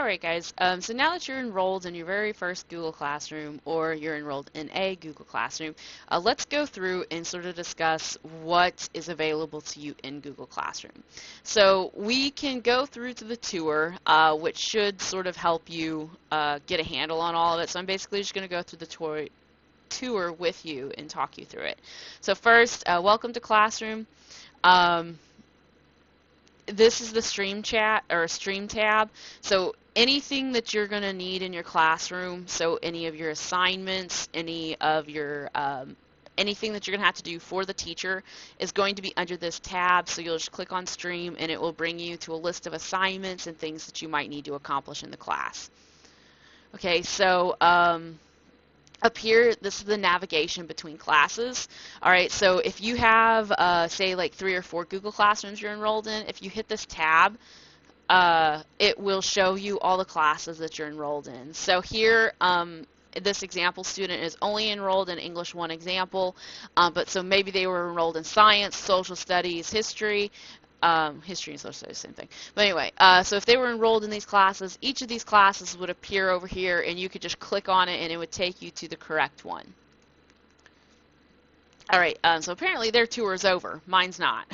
Alright guys, so now that you're enrolled in your very first Google Classroom or you're enrolled in a Google Classroom, let's go through and sort of discuss what is available to you in Google Classroom. So we can go through to the tour, which should sort of help you get a handle on all of it. So I'm basically just going to go through the tour with you and talk you through it. So first, welcome to Classroom. This is the stream chat or stream tab. So anything that you're going to need in your classroom, so any of your assignments, any of your anything that you're going to have to do for the teacher is going to be under this tab. So you'll just click on stream and it will bring you to a list of assignments and things that you might need to accomplish in the class. Okay, so up here, this is the navigation between classes. All right, so if you have, say, like 3 or 4 Google Classrooms you're enrolled in, if you hit this tab, it will show you all the classes that you're enrolled in. So here, this example student is only enrolled in English 1 example, but so maybe they were enrolled in science, social studies, history, history and social studies, same thing. But anyway, so if they were enrolled in these classes, each of these classes would appear over here, and you could just click on it, and it would take you to the correct one. All right, so apparently their tour is over. Mine's not.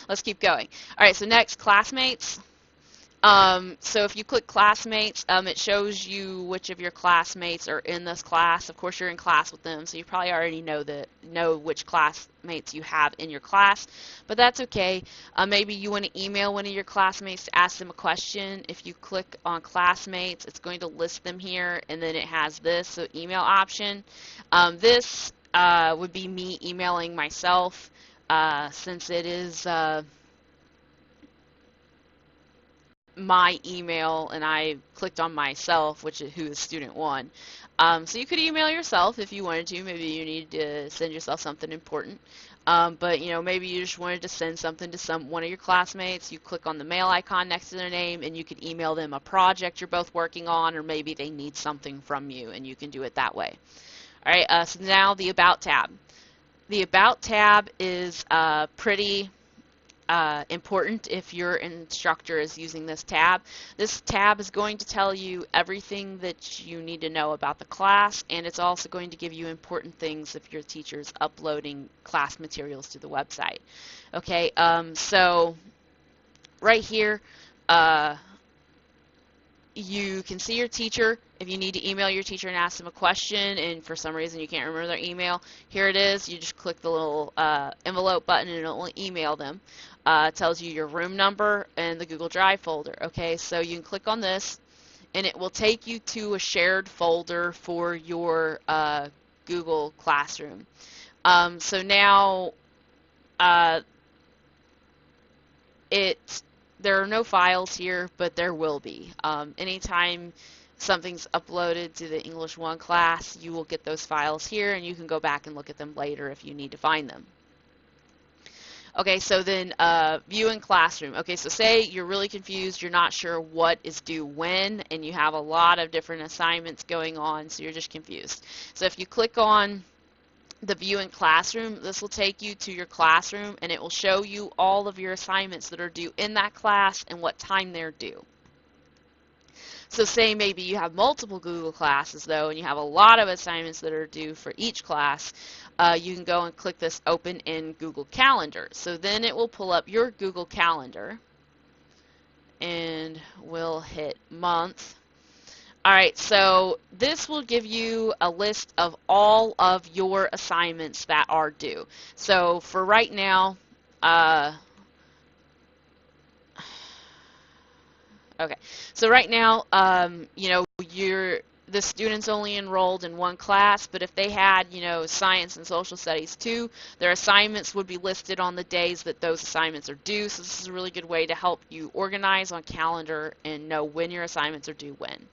Let's keep going. All right, so next, classmates. So if you click classmates, it shows you which of your classmates are in this class. Of course, you're in class with them, so you probably already know which classmates you have in your class, but that's okay. Maybe you want to email one of your classmates to ask them a question. If you click on classmates, it's going to list them here, and then it has this, so email option. This would be me emailing myself, since it is my email and I clicked on myself, who is student 1. So you could email yourself if you wanted to. Maybe you need to send yourself something important. But maybe you just wanted to send something to one of your classmates. You click on the mail icon next to their name and you could email them a project you're both working on, or maybe they need something from you and you can do it that way. All right, so now the About tab. The About tab is pretty important if your instructor is using this tab. This tab is going to tell you everything that you need to know about the class, and it's also going to give you important things if your teacher is uploading class materials to the website. Okay, so right here, you can see your teacher. If you need to email your teacher and ask them a question and for some reason you can't remember their email, here it is. You just click the little envelope button and it will email them. It tells you your room number and the Google Drive folder. Okay, so you can click on this and it will take you to a shared folder for your Google Classroom. So now there are no files here, but there will be. Anytime something's uploaded to the English 1 class, you will get those files here, and you can go back and look at them later if you need to find them. Okay, so then view in classroom. Okay, so say you're really confused, you're not sure what is due when, and you have a lot of different assignments going on, so you're just confused. So if you click on the view in classroom, this will take you to your classroom and it will show you all of your assignments that are due in that class and what time they're due. So say maybe you have multiple Google classes though and you have a lot of assignments that are due for each class, you can go and click this open in Google Calendar. So then it will pull up your Google Calendar and we'll hit month. Alright, so this will give you a list of all of your assignments that are due. So for right now, okay, so right now, the student's only enrolled in 1 class, but if they had, science and social studies too, their assignments would be listed on the days that those assignments are due. So this is a really good way to help you organize on calendar and know when your assignments are due when.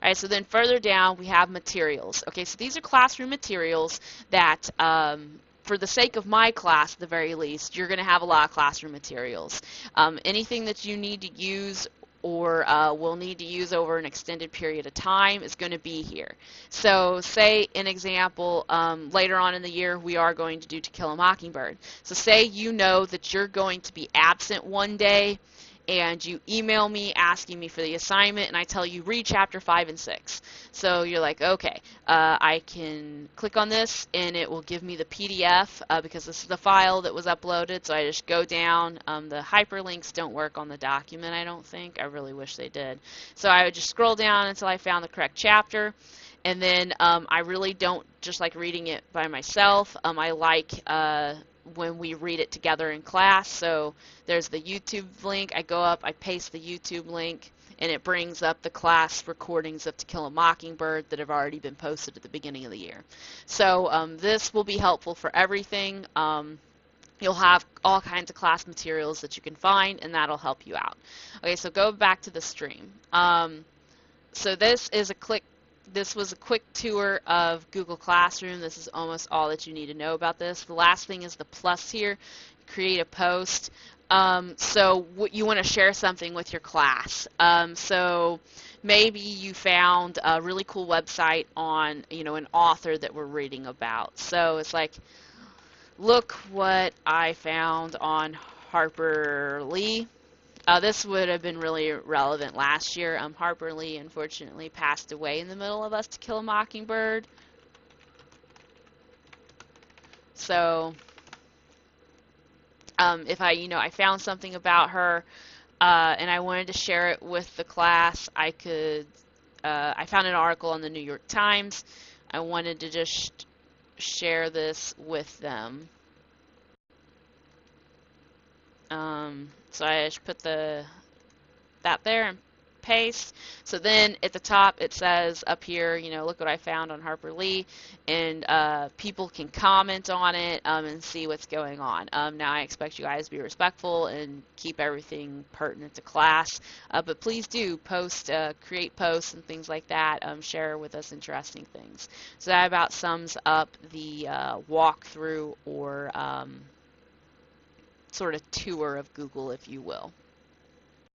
All right, so then further down we have materials. Okay, so these are classroom materials that for the sake of my class, at the very least, you're going to have a lot of classroom materials. Anything that you need to use or will need to use over an extended period of time is going to be here. So say, an example, later on in the year we are going to do To Kill a Mockingbird. So say you know that you're going to be absent one day and you email me asking me for the assignment, and I tell you read chapter 5 and 6. So you're like, okay, I can click on this and it will give me the PDF because this is the file that was uploaded. So I just go down. The hyperlinks don't work on the document, I don't think. I really wish they did. So I would just scroll down until I found the correct chapter. And then I really don't just like reading it by myself. I like when we read it together in class. So there's the YouTube link. I go up, I paste the YouTube link, and it brings up the class recordings of To Kill a Mockingbird that have already been posted at the beginning of the year. So this will be helpful for everything. You'll have all kinds of class materials that you can find, and that'll help you out. Okay, so go back to the stream. So this was a quick tour of Google Classroom. This is almost all that you need to know about this. The last thing is the plus here. Create a post. So you want to share something with your class. So maybe you found a really cool website on, an author that we're reading about. So it's like, look what I found on Harper Lee. This would have been really relevant last year. Harper Lee unfortunately passed away in the middle of To Kill a Mockingbird. So if I found something about her and I wanted to share it with the class, I could. I found an article on the New York Times. I wanted to just share this with them. So I just put that there and paste. So then at the top it says up here, look what I found on Harper Lee, and people can comment on it and see what's going on. Now I expect you guys to be respectful and keep everything pertinent to class, but please do post, create posts and things like that. Share with us interesting things. So that about sums up the walkthrough or sort of tour of Google, if you will.